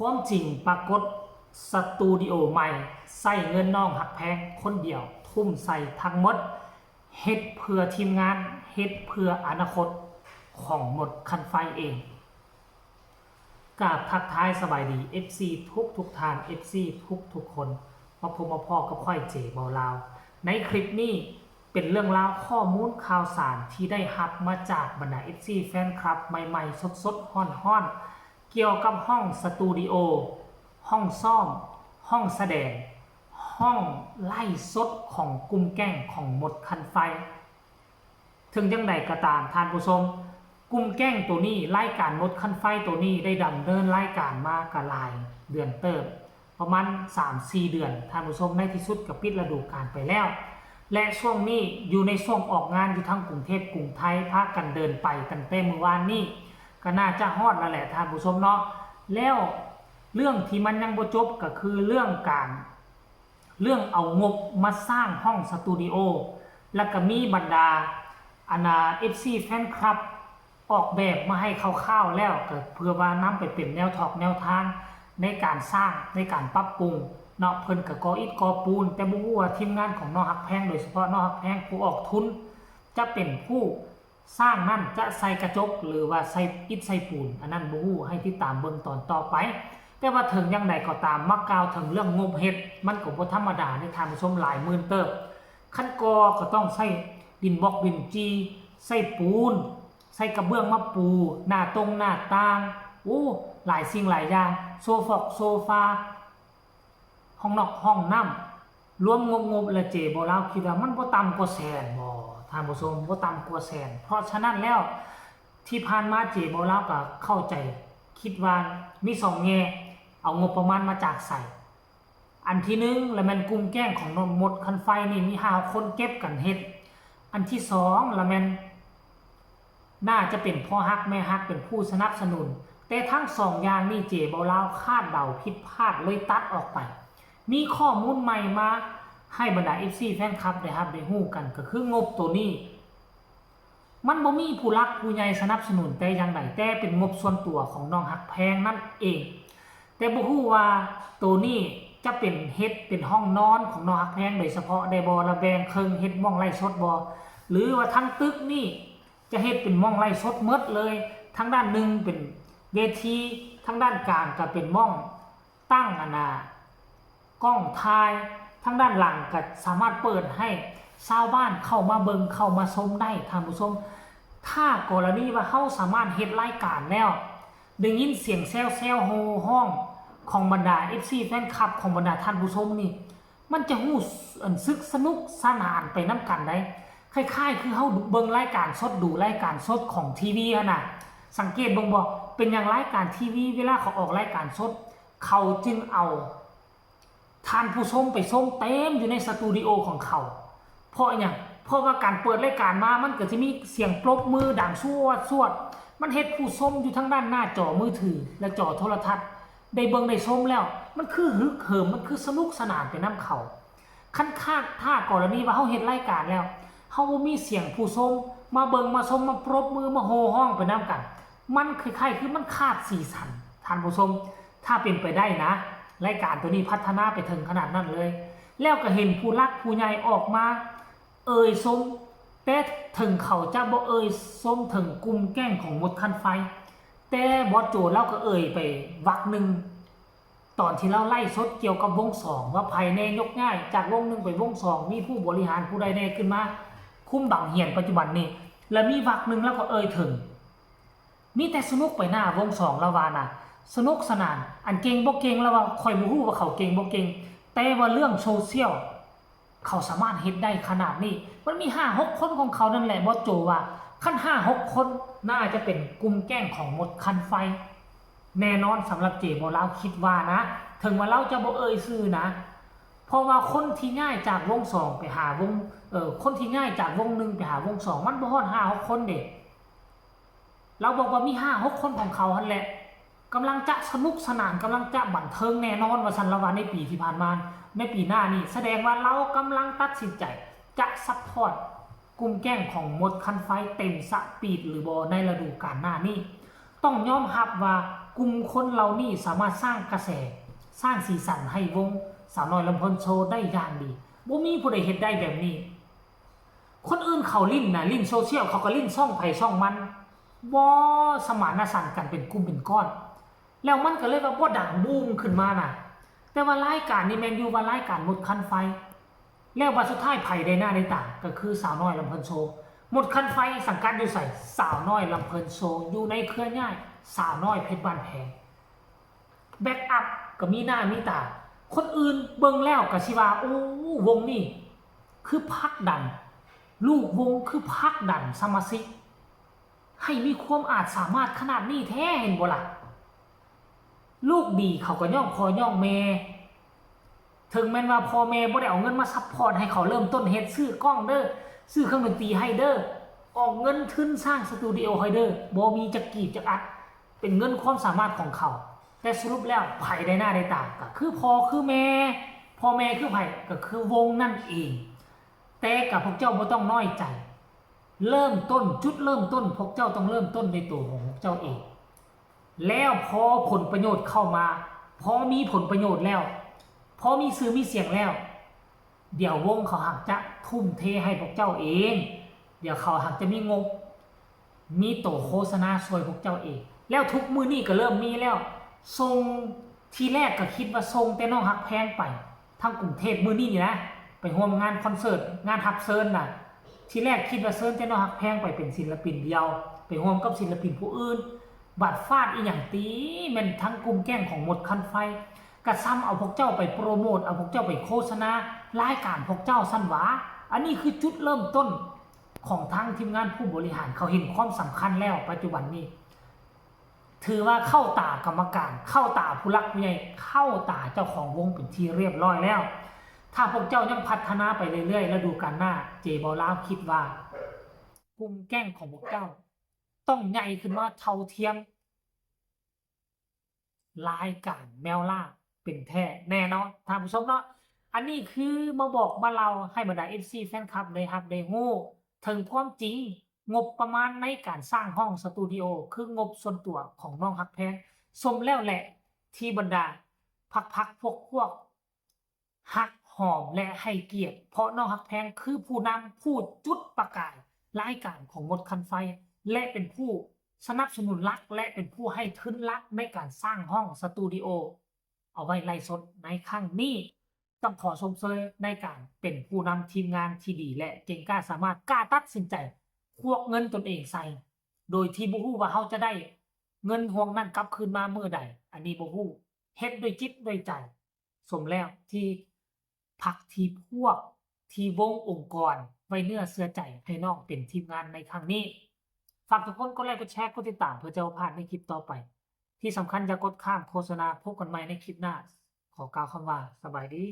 ความจริงปรากฏสตูดิโอใหม่ใส่เงินน้องหักแพงคนเดียวทุ่มใส่ทั้งหมดเฮ็ดเพื่อทีมงานเฮ็ดเพื่ออนาคตของหมดคันไฟเองกราบทักทายสบายดี FC ทุกทาน FC ทุกคนมาพบมาพ่อกับค่อยเจเบาลาวในคลิปนี้เป็นเรื่องราวข้อมูลข่าวสารที่ได้รับมาจากบรรดา FC แฟนคลับใหม่ๆสดๆฮ้อนๆเกี่ยวกับห้องสตูดิโอห้องซ่อมห้องแสดงห้องไล่สดของกลุ่มแก๊งของหมดคันไฟถึงจังใดก็ตามท่านผู้ชมกลุ่มแก๊งตัวนี้ไล่การหมดคันไฟตัวนี้ได้ดำเนินไล่การมากะหลายเดือนเติบประมาณ 3-4 เดือนท่านผู้ชมในที่สุดกับปิดฤดูกาลไปแล้วและช่วงนี้อยู่ในช่วงออกงานอยู่ทั้งกรุงเทพกรุงไทยพากันเดินไปตั้งแต่เมื่อวานนี้ก็น่าจะฮอดแล้วแหละท่านผู้ชมเนาะแล้วเรื่องที่มันยังบ่จบก็คือเรื่องเอางบมาสร้างห้องสตูดิโอแล้วก็มีบรรดาFC แฟนคลับออกแบบมาให้คร่าวๆแล้วก็เพื่อว่านำไปเป็นแนวทางในการสร้างในการปรับปรุงเนาะเพิ่นก็ก่ออิฐก่อปูนแต่บ่ฮู้ว่าทีมงานของน้องฮักแพงโดยเฉพาะน้องฮักแพงผู้ออกทุนจะเป็นผู้สร้างนั่นจะใส่กระจกหรือว่าใส่อิฐใส่ปูนอันนั้นบ่ฮู้ให้ติดตามเบิ่งตอนต่อไปแต่ว่าถึงยังใดก็ตามมักกล่าวถึงเรื่องงบเฮ็ดมันก็บ่ธรรมดาในทางผู้ชมหลายหมื่นเติบขั้นก็ต้องใส่ดินบล็อกดินจีใส่ปูนใส่กระเบื้องมาปูหน้าต่างโอ้หลายสิ่งหลายอย่างโซฟาห้องนอกห้องน้ำรวมงบและเจบ่ลาวคิดว่ามันบ่ต่ำกว่าแสนบ่ท่านผู้ชมบ่ต่ำกว่าแสนเพราะฉะนั้นแล้วที่ผ่านมาเจบ่ลาวก็เข้าใจคิดว่ามี2แง่เอางบประมาณมาจากใส่อันที่1แล้วมันกลุ่มแก๊งของนนหมดคันไฟนี่มี5คนเก็บกันเฮ็ดอันที่2แล้วมันน่าจะเป็นพ่อฮักแม่ฮักเป็นผู้สนับสนุนแต่ทั้ง2อย่างนี่เจบ่ลาวคาดเดาผิดพลาดเลยตัดออกไปมีข้อมูลใหม่มาให้บรรดา FC แฟนคลับได้ฮู้กันก็คืองบตัวนี้มันบ่มีผู้รักผู้ใหญ่สนับสนุนแต่อย่างใดแต่เป็นงบส่วนตัวของน้องฮักแพงนั่นเองแต่บ่ฮู้ว่าตัวนี้จะเป็นเฮ็ดเป็นห้องนอนของน้องฮักแพงโดยเฉพาะได้บ่ระแบงเคิงเฮ็ดม่องไร่สดบ่หรือว่าทั้งตึกนี่จะเฮ็ดเป็นม่องไร่สดหมดเลยทั้งด้านหนึ่งเป็นเวทีทั้งด้านกลางก็เป็นม่องตั้งกล้องถ่ายทั้งด้านหลังก็สามารถเปิดให้ชาวบ้านเข้ามาเบิ่งเข้ามาชมได้ท่านผู้ชมถ้ากรณีว่าเฮาสามารถเฮ็ดรายการแล้วได้ยินเสียงแซวๆโฮห้องของบรรดา FC แฟนคลับของบรรดาท่านผู้ชมนี่มันจะฮู้สึกสนุกสนานไปนำกันได้คล้ายๆคือเฮาเบิ่งรายการสดดูรายการสดของทีวีน่ะสังเกตเบิ่งบ่เป็นอย่างรายการทีวีเวลาเขาออกรายการสดเขาจึงเอาท่านผู้ชมไปชมเต็มอยู่ในสตูดิโอของเขาเพราะอย่างเพราะว่าการเปิดรายการมามันก็จะมีเสียงปรบมือดังสวดมันเฮ็ดผู้ชมอยู่ทั้งด้านหน้าจอมือถือและจอโทรทัศน์ได้เบิ่งได้ชมแล้วมันคือฮึกเหิมมันคือสนุกสนานไปนํเขาคันถ้ากรณีว่าเฮาเฮ็ดรายการแล้วเฮาบ่มีเสียงผู้ชมมาเบิ่งมาชมมาปรบมือมาโห่ห้องไปนํกันมันคล้ายๆคือมันขาดสีสันท่านผู้ชมถ้าเป็นไปได้นะรายการตัวนี้พัฒนาไปถึงขนาดนั้นเลยแล้วก็เห็นผู้รักผู้ใหญ่ออกมาชมแต่ถึงเขาจะบ่ชมถึงกลุ่มแก๊งของหมดคันไฟแต่บอสโจเราก็ไปวักหนึ่งตอนที่เราไล่สดเกี่ยวกับวง2ว่าภายในยกง่ายจากวง1ไปวง2มีผู้บริหารผู้ใดแน่ขึ้นมาคุมบังเหียนปัจจุบันนี้แล้วมีวักหนึ่งแล้วก็ถึงมีแต่สนุกไปหน้าวง2แล้วว่าน่ะสนุกสนานอันเก่งบ่เก่งแล้วว่าค่อยบ่ฮู้ว่าเขาเก่งบ่เก่งแต่ว่าเรื่องโซเชียลเขาสามารถเฮ็ดได้ขนาดนี้มันมี 5-6 คนของเขานั่นแหละบอสโจว่าคัน 5-6 คนน่าจะเป็นกลุ่มแก๊งของหมดคันไฟแน่นอนสำหรับเจบ่ลาวคิดว่านะถึงว่าเราจะบ่ชื่อนะเพราะว่าคนที่ง่ายจากวง2ไปหาวงคนที่ง่ายจากวง1ไปหาวง2มันบ่ฮอด 5-6 คนเด้เราบอกว่ามี 5-6 คนของเขาหั่นแหละกำลังจะสนุกสนานกำลังจะบันเทิงแน่นอนว่าสันละวันในปีที่ผ่านมาในปีหน้านี่แสดงว่าเรากำลังตัดสินใจจะซัพพอร์ตกลุ่มแก๊งของหมดคันไฟเต็มสปีดหรือบ่ในฤดูกาลหน้านี้ต้องยอมรับว่าก กลุ่มคนเหล่านี้สามารถสร้างกระแสสร้างสีสันให้วงสาวน้อยลำเพลินโชว์ได้อย่างดีบ่มีผู้ใดเฮ็ดได้แบบนี้คนอื่นเขาลิ้นนะลิ้นโซเชียลเขาก็ลิ้นช่องไผ่ช่องมันบ่สมานฉันท์กันเป็นกลุ่มเป็นก้อนแล้วมันก็เลยว่าบ่ดังบูมขึ้นมาน่ะแต่ว่ารายการนี้แมนยูว่ารายการหมดคันไฟแล้วว่าสุดท้ายไผ่ได้หน้าได้ตาก็คือสาวน้อยลำเพลินโชว์หมดคันไฟสังกัดอยู่ใส่สาวน้อยลำเพลินโชว์อยู่ในเครือข่ายสาวน้อยเพชรบ้านแพงแบ็กอัพก็มีหน้ามีตาคนอื่นเบิ่งแล้วก็สิว่าโอ้วงนี่คือพักดันลูกวงคือพักดันสมาชิกให้มีความอาจสามารถขนาดนี้แท้เห็นบ่ล่ะลูกดีเขาก็ย่องพอย่องแม่ถึงแม้ว่าพ่อแม่บ่ได้เอาเงินมาซัพพอร์ตให้เขาเริ่มต้นเฮ็ดซื้อกล้องเด้อซื้อเครื่องดนตรีให้เด้อออกเงินทุนสร้างสตูดิโอให้เด้อบ่มีจักกีบจักอัดเป็นเงินความสามารถของเขาแต่สรุปแล้วไผได้หน้าได้ตาก็คือพ่อคือแม่พ่อแม่คือไผก็คือวงนั่นเองแต่กับพวกเจ้าบ่ต้องน้อยใจเริ่มต้นจุดเริ่มต้นพวกเจ้าต้องเริ่มต้นในตัวของพวกเจ้าเองแล้วพอผลประโยชน์เข้ามาพอมีผลประโยชน์แล้วพอมีซื้อมีเสียงแล้วเดี๋ยววงเขาหักจะทุ่มเทให้พวกเจ้าเองเดี๋ยวเขาหักจะมีงบมีโตโฆษณาช่วยพวกเจ้าเองแล้วทุกมือนี่ก็เริ่มมีแล้วทรงทีแรกก็คิดว่าทรงแต่น้องหักแพงไปทางกรุงเทพมือนี่นะไปร่วมงานคอนเสิร์ตงานฮับเซิร์นน่ะทีแรกคิดว่าเซิร์นแต่น้องหักแพงไปเป็นศิลปินเดียวไปร่วมกับศิลปินผู้อื่นบัดฟาดอีหยังตีแม่นทั้งกลุ่มแก้งของหมดคันไฟกระซ้ำเอาพวกเจ้าไปโปรโมทเอาพวกเจ้าไปโฆษณารายการพวกเจ้าสั้นหวาอันนี้คือจุดเริ่มต้นของทางทีมงานผู้บริหารเขาเห็นความสำคัญแล้วปัจจุบันนี้ถือว่าเข้าตากรรมการเข้าตาผู้รักผู้ใหญ่เข้าตาเจ้าของวงเป็นที่เรียบร้อยแล้วถ้าพวกเจ้ายังพัฒนาไปเรื่อยๆแล้วดูกันหน้าเจบอลาวคิดว่ากลุ่มแก้งของพวกเจ้าต้องใหญ่ขึ้นมาเท่าเทียมรายการแมวล่าเป็นแท้แน่นอนท่านผู้ชมเนาะอันนี้คือมาบอกมาเราให้บรรดา FC แฟนคลับได้รับได้ฮู้ถึงความจริงงบประมาณในการสร้างห้องสตูดิโอคืองบส่วนตัวของน้องฮักแพงสมแล้วแหละที่บรรดาพักพวกฮักหอมและให้เกียรติเพราะน้องฮักแพงคือผู้นำผู้จุดประกายรายการของมดคันไฟและเป็นผู้สนับสนุนหลักและเป็นผู้ให้ทุนหลักในการสร้างห้องสตูดิโอเอาไว้ไล่สดในครั้งนี้ต้องขอชมเชยในการเป็นผู้นำทีมงานที่ดีและเก่งกล้าสามารถกล้าตัดสินใจพวกเงินตนเองใส่โดยที่บ่ฮู้ว่าเขาจะได้เงินห่วงนั้นกลับคืนมาเมื่อใดอันนี้บ่ฮู้เฮ็ดด้วยจิตด้วยใจสมแล้วที่พักที่พวกที่วงองค์กรไว้เนื้อเชื่อใจให้น้องเป็นทีมงานในครั้งนี้ฝากทุกคนกดไลค์กดแชร์กดติดตามเพื่อจะบ่พลาดในคลิปต่อไปที่สำคัญอย่ากดข้ามโฆษณาพบกันใหม่ในคลิปหน้าขอกล่าวคำว่าสบายดี